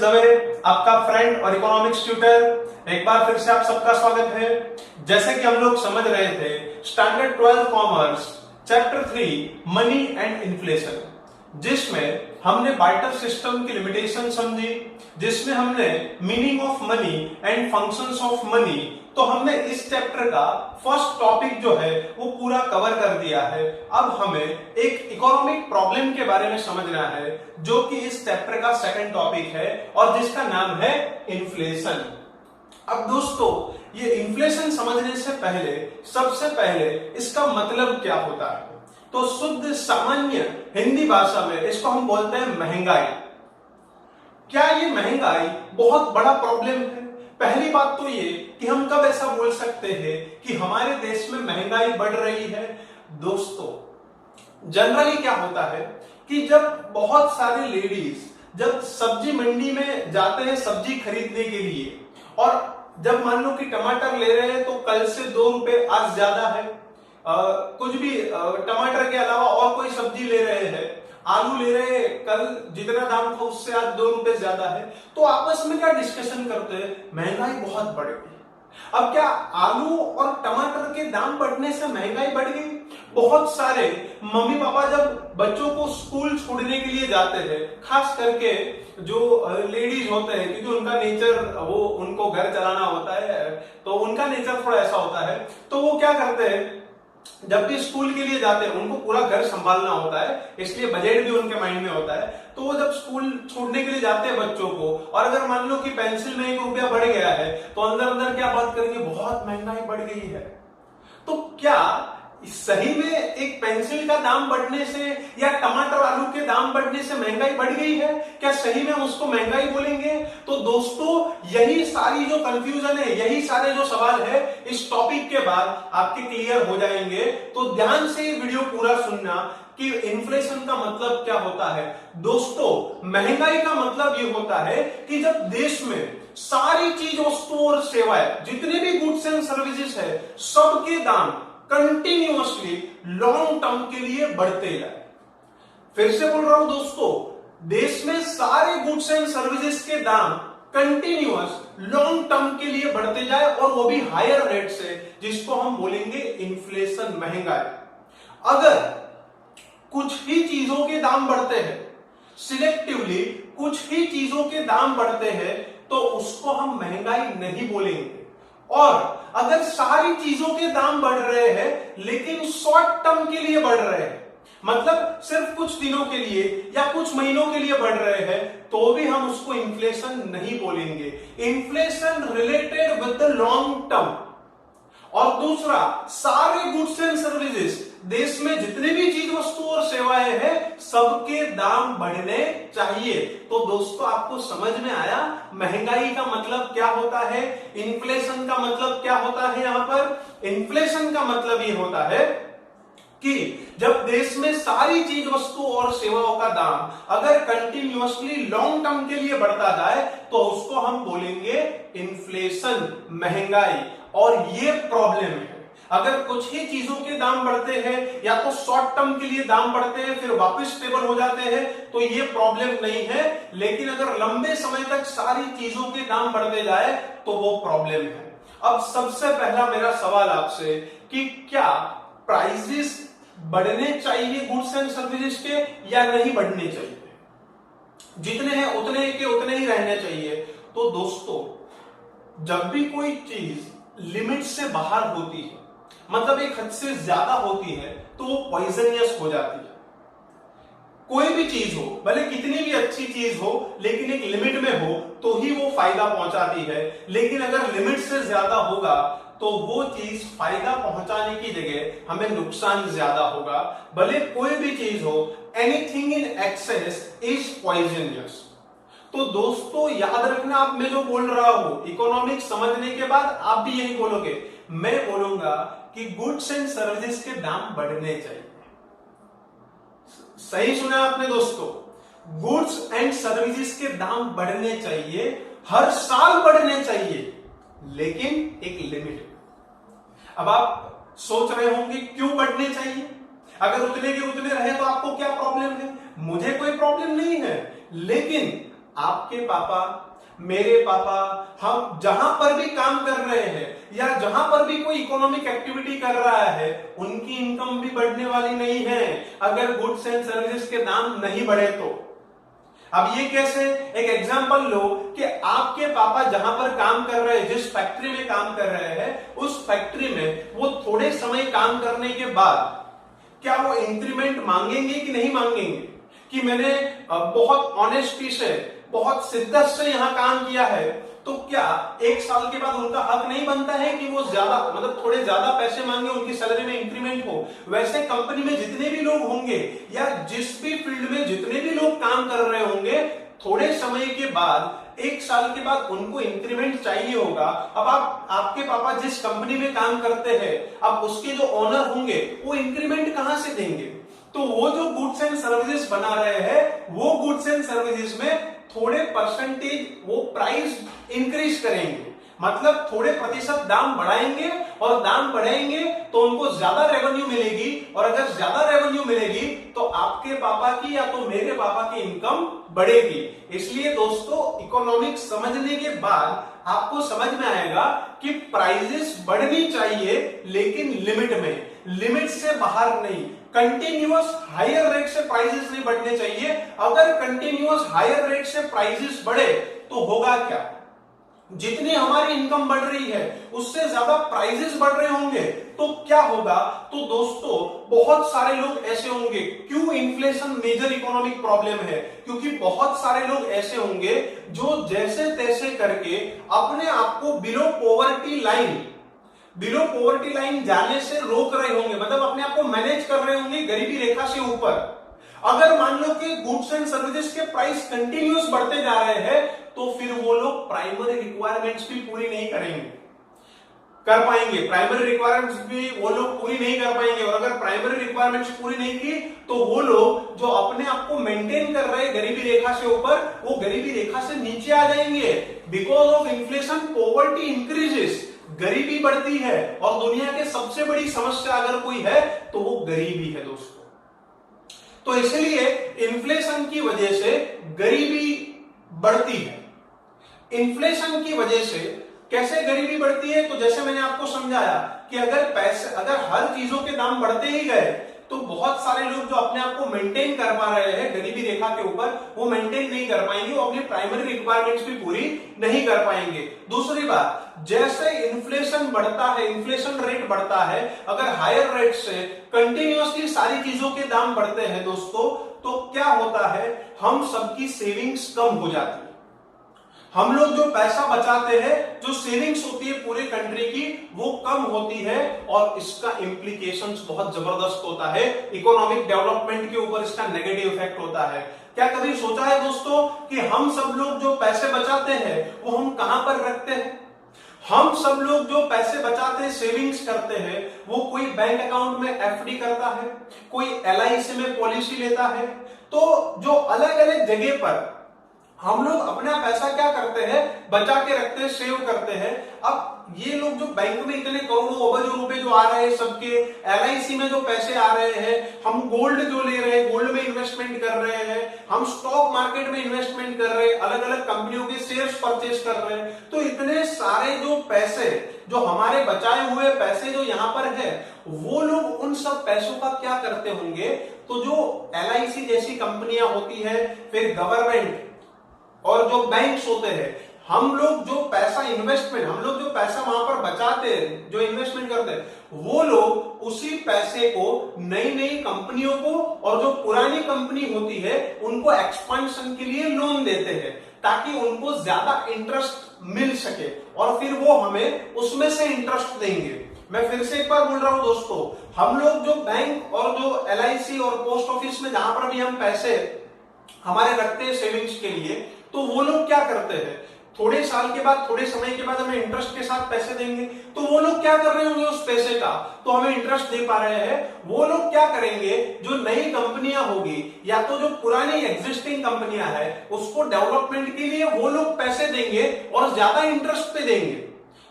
दवे, आपका फ्रेंड और economics tutor. एक बार फिर से आप सबका स्वागत है। जैसे कि हम लोग समझ रहे थे standard 12 commerce chapter 3 money and inflation, जिसमें हमने बार्टर सिस्टम की लिमिटेशन समझी, जिसमें हमने meaning of money and functions of money. तो हमने इस चैप्टर का फर्स्ट टॉपिक जो है वो पूरा कवर कर दिया है। अब हमें एक इकोनॉमिक प्रॉब्लम के बारे में समझना है जो कि इस चैप्टर का सेकंड टॉपिक है और जिसका नाम है इन्फ्लेशन। अब दोस्तों, ये इन्फ्लेशन समझने से पहले सबसे पहले इसका मतलब क्या होता है, तो शुद्ध सामान्य हिंदी भाषा में इसको हम बोलते हैं महंगाई। क्या ये महंगाई बहुत बड़ा प्रॉब्लम है? पहली बात तो ये कि हम कब ऐसा बोल सकते हैं कि हमारे देश में महंगाई बढ़ रही है। दोस्तों, जनरली क्या होता है कि जब बहुत सारी लेडीज जब सब्जी मंडी में जाते हैं सब्जी खरीदने के लिए, और जब मान लो कि टमाटर ले रहे हैं तो कल से 2 रुपए आज ज्यादा है, कुछ भी टमाटर के अलावा और कोई सब्जी ले रहे हैं, आलू ले रहे हैं, कल जितना दाम था उससे आज 2 रुपए ज्यादा है, तो आपस में क्या डिस्कशन करते हैं, महंगाई बहुत बढ़ गई। अब क्या आलू और टमाटर के दाम बढ़ने से महंगाई बढ़ गई? बहुत सारे मम्मी पापा जब बच्चों को स्कूल छोड़ने के लिए जाते हैं, खास करके जो लेडीज होते हैं, क्योंकि उनका नेचर वो उनको घर चलाना होता है, तो उनका नेचर थोड़ा ऐसा होता है, तो वो क्या करते हैं, जब भी स्कूल के लिए जाते हैं उनको पूरा घर संभालना होता है, इसलिए बजट भी उनके माइंड में होता है। तो वो जब स्कूल छोड़ने के लिए जाते हैं बच्चों को, और अगर मान लो कि पेंसिल में 1 रुपया बढ़ गया है, तो अंदर अंदर क्या बात करेंगे, बहुत महंगाई बढ़ गई है। तो क्या सही में एक पेंसिल का दाम बढ़ने से या टमाटर आलू के दाम बढ़ने से महंगाई बढ़ गई है? क्या सही में हम उसको महंगाई बोलेंगे? तो दोस्तों, यही सारी जो कंफ्यूजन है, यही सारे जो सवाल है, इस टॉपिक के बाद आपके क्लियर हो जाएंगे। तो ध्यान से ये वीडियो पूरा सुनना कि इन्फ्लेशन का मतलब क्या होता है। दोस्तों, महंगाई का मतलब ये होता है कि जब देश में सारी चीज, वस्तु और सेवाएं, जितने भी गुड्स एंड सर्विसेज है, सबके दाम कंटिन्यूअसली लॉन्ग टर्म के लिए बढ़ते जाए। फिर से बोल रहा हूं दोस्तों, देश में सारे गुड्स एंड सर्विसेज के दाम कंटिन्यूअस लॉन्ग टर्म के लिए बढ़ते जाए, और वो भी हायर रेट से, जिसको हम बोलेंगे इन्फ्लेशन, महंगाई। अगर कुछ ही चीजों के दाम बढ़ते हैं, सिलेक्टिवली कुछ ही चीजों के दाम बढ़ते हैं, तो उसको हम महंगाई नहीं बोलेंगे। और अगर सारी चीजों के दाम बढ़ रहे हैं लेकिन शॉर्ट टर्म के लिए बढ़ रहे हैं, मतलब सिर्फ कुछ दिनों के लिए या कुछ महीनों के लिए बढ़ रहे हैं, तो भी हम उसको इन्फ्लेशन नहीं बोलेंगे। Inflation related with the long term. और दूसरा, सारे गुड्स एंड सर्विसेज, देश में जितने भी चीज, वस्तु और सेवाएं हैं, सबके दाम बढ़ने चाहिए। तो दोस्तों, आपको समझ में आया महंगाई का मतलब क्या होता है, इन्फ्लेशन का मतलब क्या होता है। यहां पर इन्फ्लेशन का मतलब ये होता है कि जब देश में सारी चीज, वस्तु और सेवाओं का दाम अगर कंटिन्यूअसली लॉन्ग टर्म के लिए बढ़ता जाए, तो उसको हम बोलेंगे इन्फ्लेशन, महंगाई। और ये प्रॉब्लम है। अगर कुछ ही चीजों के दाम बढ़ते हैं या तो शॉर्ट टर्म के लिए दाम बढ़ते हैं फिर वापस स्टेबल हो जाते हैं, तो ये प्रॉब्लम नहीं है। लेकिन अगर लंबे समय तक सारी चीजों के दाम बढ़ते जाए तो वो प्रॉब्लम है। अब सबसे पहला मेरा सवाल आपसे कि क्या प्राइसेस बढ़ने चाहिए गुड्स एंड सर्विसेज के या नहीं बढ़ने चाहिए? जितने हैं उतने के उतने ही रहने चाहिए। तो दोस्तों, जब भी कोई चीज लिमिट से बाहर होती है, मतलब एक हद से ज्यादा होती है, तो वो पॉइजनियस हो जाती है। कोई भी चीज हो, भले कितनी भी अच्छी चीज हो, लेकिन एक लिमिट में हो तो ही वो फायदा पहुंचाती है। लेकिन अगर लिमिट से ज्यादा होगा तो वो चीज फायदा पहुंचाने की जगह हमें नुकसान ज्यादा होगा। भले कोई भी चीज हो, anything in excess is poisonous. तो दोस्तों, याद रखना, अब मैं जो बोल रहा हूं इकोनॉमिक्स समझने के बाद आप भी यही बोलोगे। मैं बोलूंगा कि गुड्स एंड सर्विसेज के दाम बढ़ने चाहिए। सही सुना आपने दोस्तों, गुड्स एंड सर्विसेज के दाम बढ़ने चाहिए, हर साल बढ़ने चाहिए, लेकिन एक लिमिट में। अब आप सोच रहे होंगे क्यों बढ़ने चाहिए? अगर उतने के उतने रहे तो आपको क्या प्रॉब्लम है? मुझे कोई प्रॉब्लम नहीं है, लेकिन आपके पापा, मेरे पापा, हम जहां पर भी काम कर रहे हैं या जहां पर भी कोई इकोनॉमिक एक्टिविटी कर रहा है, उनकी इनकम भी बढ़ने वाली नहीं है अगर गुड्स एंड सर्विसेज के दाम नहीं बढ़े तो। अब ये कैसे? एक एग्जांपल लो कि आपके पापा जहां पर काम कर रहे हैं, जिस फैक्ट्री में काम कर रहे हैं, उस फैक्ट्री में वो थोड़े समय काम करने के बाद क्या वो इंक्रीमेंट मांगेंगे कि नहीं मांगेंगे? कि मैंने बहुत ऑनेस्टी से, बहुत शिद्दत से यहां काम किया है, तो क्या एक साल के बाद उनका हक नहीं बनता है कि वो ज्यादा, मतलब थोड़े ज्यादा पैसे मांगे, उनकी सैलरी में इंक्रीमेंट हो? वैसे कंपनी में जितने भी लोग होंगे या जिस भी फील्ड में जितने भी लोग काम कर रहे होंगे, थोड़े समय के बाद, एक साल के बाद उनको इंक्रीमेंट चाहिए होगा। अब आपके पापा जिस कंपनी में काम करते हैं, अब उसके जो ओनर होंगे वो इंक्रीमेंट कहां से देंगे? तो वो जो गुड्स एंड सर्विसेज बना रहे हैं, वो गुड्स एंड सर्विसेज में थोड़े परसेंटेज वो प्राइस इंक्रीज करेंगे, मतलब थोड़े प्रतिशत दाम बढ़ाएंगे, और दाम बढ़ाएंगे तो उनको ज्यादा रेवेन्यू मिलेगी, और अगर ज्यादा रेवेन्यू मिलेगी तो आपके पापा की या तो मेरे पापा की इनकम बढ़ेगी। इसलिए दोस्तों, इकोनॉमिक्स समझने के बाद आपको समझ में आएगा कि प्राइसेस बढ़नी चाहिए लेकिन लिमिट में, लिमिट से बाहर नहीं। कंटिन्यूअस हायर रेट से प्राइसेस नहीं बढ़ने चाहिए। अगर कंटिन्यूअस हायर रेट से प्राइसेस बढ़े तो होगा क्या? जितनी हमारी इनकम बढ़ रही है उससे ज्यादा प्राइसेस बढ़ रहे होंगे, तो क्या होगा? तो दोस्तों, बहुत सारे लोग ऐसे होंगे। क्यों इन्फ्लेशन मेजर इकोनॉमिक प्रॉब्लम है? क्योंकि बहुत सारे लोग ऐसे होंगे जो जैसे तैसे करके अपने आप को बिलो पॉवर्टी लाइन जाने से रोक रहे होंगे, मतलब अपने आप को मैनेज कर रहे होंगे गरीबी रेखा से ऊपर। अगर मान लो कि गुड्स एंड सर्विसेज के प्राइस कंटिन्यूअस बढ़ते जा रहे हैं, तो फिर वो लोग प्राइमरी रिक्वायरमेंट्स भी पूरी नहीं कर पाएंगे, प्राइमरी रिक्वायरमेंट्स भी वो लोग पूरी नहीं कर पाएंगे। और अगर प्राइमरी रिक्वायरमेंट्स पूरी नहीं की तो वो लोग जो अपने आप को मेंटेन कर रहे हैं गरीबी रेखा से ऊपर, वो गरीबी रेखा से नीचे आ जाएंगे। Because of inflation poverty increases, गरीबी बढ़ती है, और दुनिया की सबसे बड़ी समस्या अगर कोई है तो वो गरीबी है दोस्तों। तो इसलिए इन्फ्लेशन की वजह से गरीबी बढ़ती है। इन्फ्लेशन की वजह से कैसे गरीबी बढ़ती है? तो जैसे मैंने आपको समझाया कि अगर हर चीजों के दाम बढ़ते ही गए तो बहुत सारे लोग जो अपने आप को मेंटेन कर पा रहे हैं गरीबी रेखा के ऊपर, वो मेंटेन नहीं कर पाएंगे, वो अपनी प्राइमरी रिक्वायरमेंट्स भी पूरी नहीं कर पाएंगे। दूसरी बात, जैसे इन्फ्लेशन बढ़ता है, इन्फ्लेशन रेट बढ़ता है, अगर हायर रेट से कंटिन्यूअसली सारी चीजों के दाम बढ़ते हैं दोस्तों, तो क्या होता है? हम सबकी सेविंग्स कम हो जाती है। हम लोग जो पैसा बचाते हैं, जो सेविंग्स होती है पूरे कंट्री की, वो कम होती है, और इसका इंप्लीकेशंस बहुत जबरदस्त होता है। इकोनॉमिक डेवलपमेंट के ऊपर इसका नेगेटिव इफेक्ट होता है। क्या कभी सोचा है दोस्तों कि हम सब लोग जो पैसे बचाते हैं वो हम कहां पर रखते हैं? हम सब लोग जो पैसे बचाते हैं, सेविंग्स करते हैं, वो कोई बैंक अकाउंट में एफडी करता है, कोई एलआईसी में पॉलिसी लेता है। तो जो अलग अलग जगह पर हम लोग अपना पैसा क्या करते हैं? बचा के रखते हैं, सेव करते हैं। अब ये लोग जो बैंक में इतने करोड़ों अरबों रुपए जो आ रहे हैं, सबके एलआईसी में जो पैसे आ रहे हैं, हम गोल्ड जो ले रहे हैं, गोल्ड में इन्वेस्टमेंट कर रहे हैं, हम स्टॉक मार्केट में इन्वेस्टमेंट कर रहे हैं, अलग अलग कंपनियों के शेयर्स परचेज कर रहे हैं। तो इतने सारे जो पैसे, जो हमारे बचाए हुए पैसे जो यहां पर है, वो लोग उन सब पैसों का क्या करते होंगे? तो जो एलआईसी जैसी कंपनियां होती है, फिर गवर्नमेंट और जो बैंक्स होते हैं, हम लोग जो पैसा इन्वेस्टमेंट, हम लोग जो पैसा वहां पर बचाते हैं, जो इन्वेस्टमेंट करते हैं, वो लोग उसी पैसे को नई नई कंपनियों को, और जो पुरानी कंपनी होती है उनको एक्सपेंशन के लिए लोन देते हैं, ताकि उनको ज्यादा इंटरेस्ट मिल सके, और फिर वो हमें उसमें से इंटरेस्ट देंगे। मैं फिर से एक बार बोल रहा हूं दोस्तों, हम लोग जो बैंक और जो एलआईसी और पोस्ट ऑफिस में जहां पर भी हम पैसे हमारे रखते हैं सेविंग्स के लिए, तो वो लोग क्या करते हैं? थोड़े साल के बाद, थोड़े समय के बाद हमें इंटरेस्ट के साथ पैसे देंगे। तो वो लोग क्या कर रहे होंगे? उस पैसे का तो हमें इंटरेस्ट दे पा रहे हैं, वो लोग क्या करेंगे? जो नई कंपनियां होगी या तो जो पुरानी एग्जिस्टिंग कंपनियां हैं, उसको डेवलपमेंट के लिए वो लोग पैसे देंगे और ज्यादा इंटरेस्ट पे देंगे।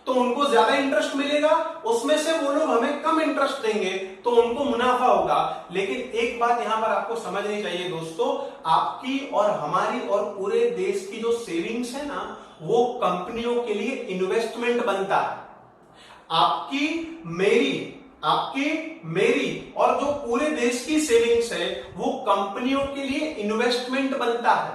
तो उनको ज्यादा इंटरेस्ट मिलेगा, उसमें से वो लोग हमें कम इंटरेस्ट देंगे तो उनको मुनाफा होगा। लेकिन एक बात यहां पर आपको समझनी चाहिए दोस्तों, आपकी और हमारी और पूरे देश की जो सेविंग्स है ना, वो कंपनियों के लिए इन्वेस्टमेंट बनता है। आपकी मेरी और जो पूरे देश की सेविंग्स है वो कंपनियों के लिए इन्वेस्टमेंट बनता है।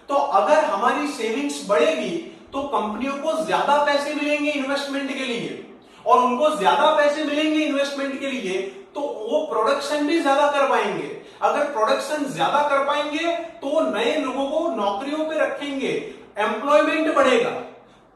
तो अगर हमारी सेविंग्स बढ़ेगी तो कंपनियों को ज्यादा पैसे मिलेंगे इन्वेस्टमेंट के लिए, और उनको ज्यादा पैसे मिलेंगे इन्वेस्टमेंट के लिए तो वो प्रोडक्शन भी ज्यादा कर पाएंगे। अगर प्रोडक्शन ज्यादा कर पाएंगे तो वो नए लोगों को नौकरियों पे रखेंगे, एम्प्लॉयमेंट बढ़ेगा।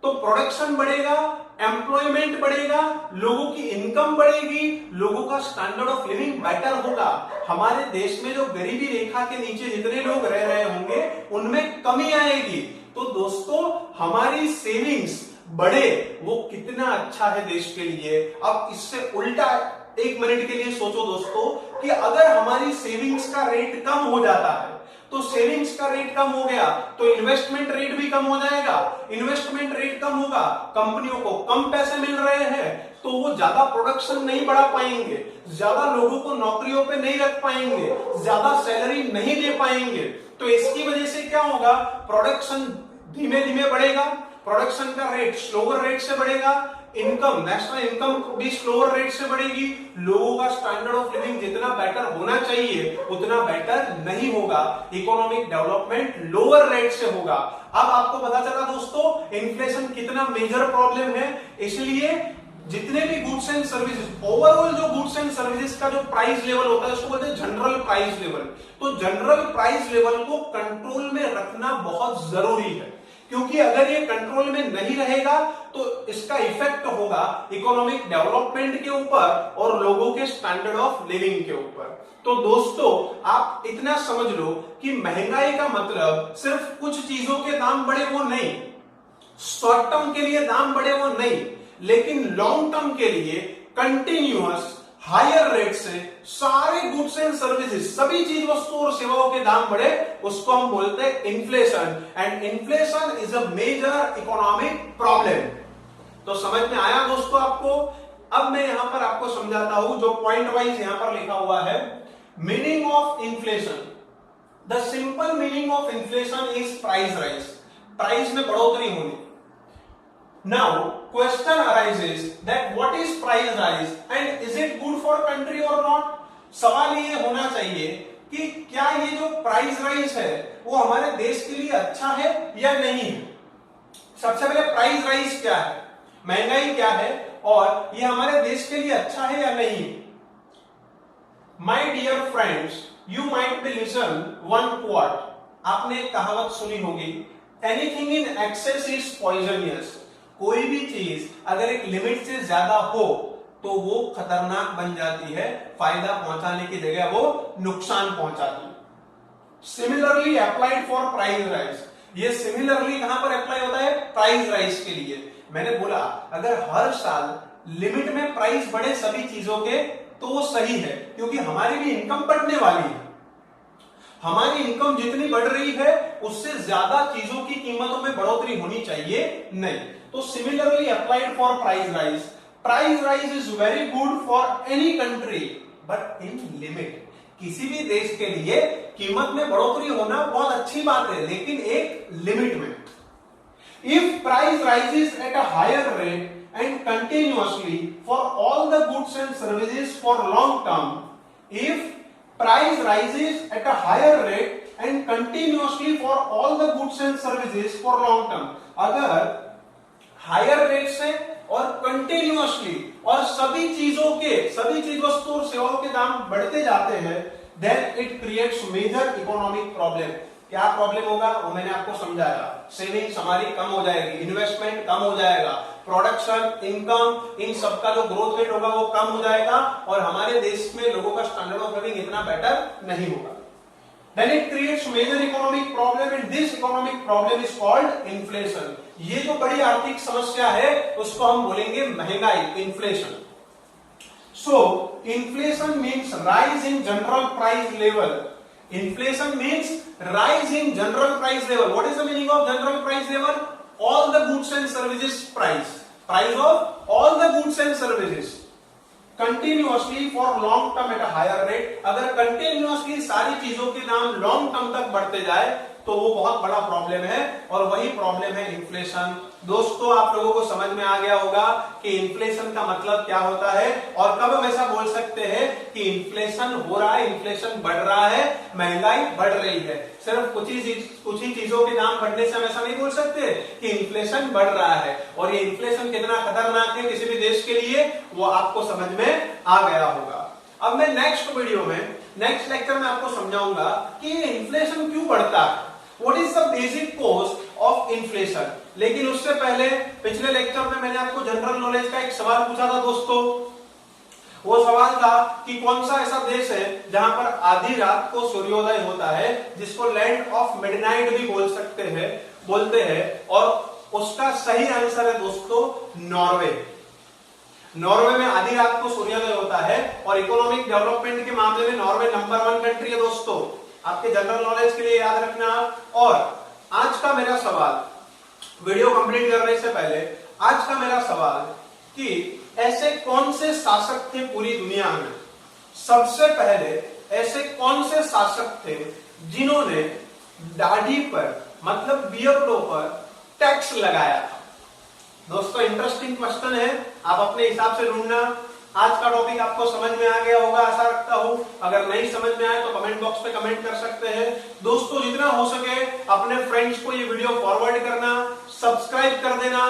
तो प्रोडक्शन बढ़ेगा, एम्प्लॉयमेंट बढ़ेगा, लोगों की इनकम बढ़ेगी, लोगों का स्टैंडर्ड ऑफ लिविंग बेटर होगा। हमारे देश में जो गरीबी रेखा के नीचे जितने लोग रह रहे होंगे उनमें कमी आएगी। तो दोस्तों हमारी सेविंग्स बढ़े वो कितना अच्छा है देश के लिए। अब इससे उल्टा एक मिनट के लिए सोचो दोस्तों कि अगर हमारी सेविंग्स का रेट कम हो जाता है, तो सेविंग्स का रेट कम हो गया तो इन्वेस्टमेंट रेट भी कम हो जाएगा। इन्वेस्टमेंट रेट कम होगा, कंपनियों को कम पैसे मिल रहे हैं तो वो ज्यादा प्रोडक्शन नहीं बढ़ा पाएंगे, ज्यादा लोगों को नौकरियों पे नहीं रख पाएंगे, ज्यादा सैलरी नहीं दे पाएंगे। तो इसकी वजह से क्या होगा, प्रोडक्शन धीमे धीमे बढ़ेगा, प्रोडक्शन का रेट स्लोअर रेट से बढ़ेगा, इनकम नेशनल इनकम भी स्लोअर रेट से बढ़ेगी, लोगों का स्टैंडर्ड ऑफ लिविंग जितना बेटर होना चाहिए उतना बेटर नहीं होगा, इकोनॉमिक डेवलपमेंट लोअर रेट से होगा। अब आपको पता चला दोस्तों इन्फ्लेशन कितना मेजर प्रॉब्लम है। इसलिए जितने भी गुड्स एंड सर्विसेज, ओवरऑल जो गुड्स एंड सर्विसेज का जो प्राइस लेवल होता है उसको बोलते हैं जनरल प्राइस लेवल। तो जनरल प्राइस लेवल को कंट्रोल में रखना बहुत जरूरी है, क्योंकि अगर ये कंट्रोल में नहीं रहेगा तो इसका इफेक्ट होगा इकोनॉमिक डेवलपमेंट के ऊपर और लोगों के स्टैंडर्ड ऑफ लिविंग के ऊपर। तो दोस्तों आप इतना समझ लो कि महंगाई का मतलब सिर्फ कुछ चीजों के दाम बढ़े वो नहीं, शॉर्ट टर्म के लिए दाम बढ़े वो नहीं, लेकिन लॉन्ग टर्म के लिए कंटिन्यूअस हायर रेट से सारे गुड्स एंड सर्विसेज, सभी चीज वस्तुओं और सेवाओं के दाम बढ़े, उसको हम बोलते हैं inflation. And inflation is a major economic problem. तो समझ में आया दोस्तों आपको? अब मैं यहां पर आपको समझाता हूं जो पॉइंट वाइज यहां पर लिखा हुआ है। Meaning of inflation, the simple meaning of inflation is price rise, price में बढ़ोतरी होनी। Now, question arises that what is price rise and is it good for country or not? सवाल ये होना चाहिए कि क्या ये जो प्राइस राइज है वो हमारे देश के लिए अच्छा है या नहीं है। सबसे पहले प्राइस राइज क्या है, महंगाई क्या है और ये हमारे देश के लिए अच्छा है या नहीं। My dear friends, you might be listen one quote, आपने एक कहावत सुनी होगी, anything in excess is poisonous। कोई भी चीज अगर एक लिमिट से ज्यादा हो तो वो खतरनाक बन जाती है, फायदा पहुंचाने की जगह वो नुकसान पहुंचाती है। Similarly applied for price rise, ये सिमिलरली कहां पर अप्लाई होता है, प्राइस राइज के लिए। मैंने बोला अगर हर साल लिमिट में प्राइस बढ़े सभी चीजों के तो वो सही है, क्योंकि हमारी भी इनकम बढ़ने वाली है। हमारी इनकम जितनी बढ़ रही है उससे ज्यादा चीजों की कीमतों में बढ़ोतरी होनी चाहिए नहीं। तो similarly applied for price rise, price rise is very good for any country but in limit. किसी भी देश के लिए कीमत में बढ़ोतरी होना बहुत अच्छी बात है, लेकिन एक लिमिट में। If price rises at a higher rate and continuously for all the goods and services for long term, if price rises at a higher rate and continuously for all the goods and services for long term, अगर higher rate से और continuously और सभी चीज वस्तु और सेवाओं के दाम बढ़ते जाते हैं, then it creates major economic problem. क्या प्रॉब्लम होगा वो मैंने आपको समझाया, सेविंग्स हमारी कम हो जाएगी, इन्वेस्टमेंट कम हो जाएगा, प्रोडक्शन, इनकम, इन सबका जो ग्रोथ रेट होगा वो कम हो जाएगा और हमारे देश में लोगों का स्टैंडर्ड ऑफ लिविंग इतना बेटर नहीं होगा। Then it creates major economic problem and this economic problem is called inflation। ये जो बड़ी आर्थिक समस्या है उसको हम बोलेंगे महंगाई, inflation. So inflation means rise in general price level। Inflation means rise in general price level। What is the meaning of general price level? All the goods and services price। Price of all the goods and services continuously for long term at a higher rate. अगर continuously सारी चीजों के दाम long term तक बढ़ते जाए तो वो बहुत बड़ा प्रॉब्लम है, और वही प्रॉब्लम है इन्फ्लेशन। दोस्तों, आप लोगों को समझ में आ गया होगा कि इन्फ्लेशन का मतलब क्या होता है, और कब हम ऐसा बोल सकते हैं कि इन्फ्लेशन हो रहा है, इन्फ्लेशन बढ़ रहा है, महंगाई बढ़ रही है। सिर्फ कुछ ही चीजों के दाम बढ़ने से हम ऐसा नहीं बोल सकते कि इन्फ्लेशन बढ़ रहा है। और ये इन्फ्लेशन कितना खतरनाक है किसी भी देश के लिए, वो आपको समझ में आ गया होगा। अब मैं नेक्स्ट वीडियो में, नेक्स्ट लेक्चर में आपको समझाऊंगा कि ये इन्फ्लेशन क्यों बढ़ता है, what is the basic cause of inflation. लेकिन उससे पहले पिछले लेक्चर में मैंने आपको जनरल नॉलेज का एक सवाल पूछा था दोस्तों। वो सवाल था कि कौन सा ऐसा देश है जहां पर आधी रात को सूर्योदय होता है, जिसको लैंड ऑफ मिडनाइट भी बोलते हैं, और उसका सही आंसर है दोस्तों नॉर्वे। नॉर्वे में आधी रात को सूर्योदय होता है, और इकोनॉमिक डेवलपमेंट के मामले में नॉर्वे नंबर 1 कंट्री है दोस्तों, आपके जनरल नॉलेज के लिए याद रखना। और आज का मेरा सवाल, वीडियो कंप्लीट करने से पहले आज का मेरा सवाल कि ऐसे कौन से शासक थे पूरी दुनिया में, सबसे पहले ऐसे कौन से शासक थे जिन्होंने दाढ़ी पर मतलब बियर्डो पर टैक्स लगाया था। दोस्तों, इंटरेस्टिंग क्वेश्चन है, आप अपने हिसाब से ढूंढना। आज का टॉपिक आपको समझ में आ गया होगा, आशा रखता हूं। अगर नहीं समझ में आए तो कमेंट बॉक्स पे कमेंट कर सकते हैं। दोस्तों, जितना हो सके अपने फ्रेंड्स को ये वीडियो फॉरवर्ड करना, सब्सक्राइब कर देना।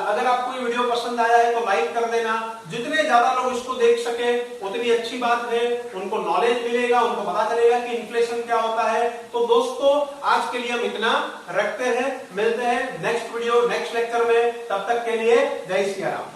अगर आपको ये वीडियो पसंद आया है तो लाइक कर देना। जितने ज्यादा लोग इसको देख सके उतनी अच्छी बात है, उनको नॉलेज मिलेगा, उनको पता चलेगा कि इन्फ्लेशन क्या होता है। तो दोस्तों, आज के लिए हम इतना रखते हैं, मिलते हैं नेक्स्ट वीडियो नेक्स्ट लेक्चर में। तब तक के लिए जय सिया राम।